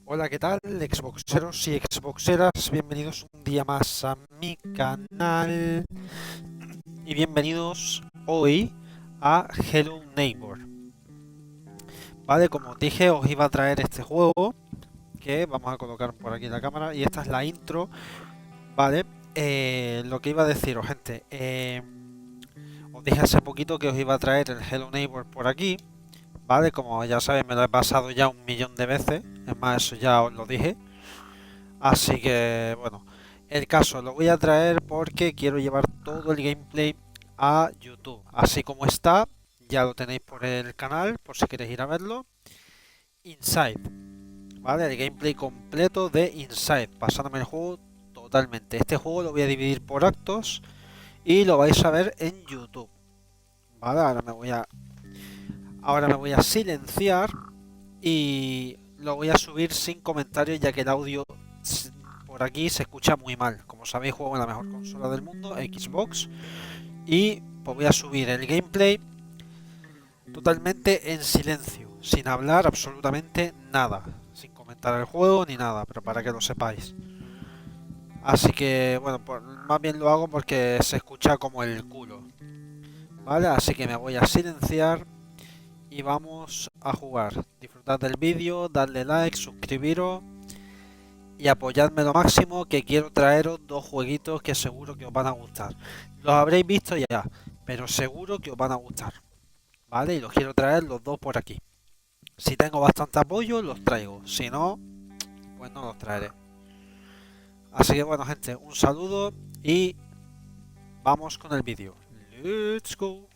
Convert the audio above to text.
Hola, ¿qué tal? Xboxeros y Xboxeras, bienvenidos un día más a mi canal y bienvenidos hoy a Hello Neighbor. Vale, como os dije, os iba a traer este juego que vamos a colocar por aquí la cámara y esta es la intro. Vale, lo que iba a deciros, gente, os dije hace poquito que os iba a traer el Hello Neighbor por aquí. Vale, como ya sabéis, me lo he pasado ya 1 millón de veces, es más, eso ya os lo dije. Así que, bueno, el caso lo voy a traer porque quiero llevar todo el gameplay a YouTube. Así como está, ya lo tenéis por el canal, por si queréis ir a verlo. Inside, ¿vale? El gameplay completo de Inside, pasándome el juego totalmente. Este juego lo voy a dividir por actos y lo vais a ver en YouTube. ¿Vale? Ahora me voy a silenciar y lo voy a subir sin comentarios ya que el audio por aquí se escucha muy mal. Como sabéis, juego en la mejor consola del mundo, Xbox, y pues voy a subir el gameplay totalmente en silencio, sin hablar absolutamente nada, sin comentar el juego ni nada, pero para que lo sepáis. Así que bueno, pues más bien lo hago porque se escucha como el culo. ¿Vale? Así que me voy a silenciar y vamos a jugar. Disfrutad del vídeo, dadle like, suscribiros y apoyadme lo máximo, que quiero traeros dos jueguitos que seguro que os van a gustar. Los habréis visto ya, pero seguro que os van a gustar, ¿vale? Y los quiero traer los dos por aquí. Si tengo bastante apoyo, los traigo. Si no, pues no los traeré. Así que bueno, gente, un saludo y vamos con el vídeo. Let's go.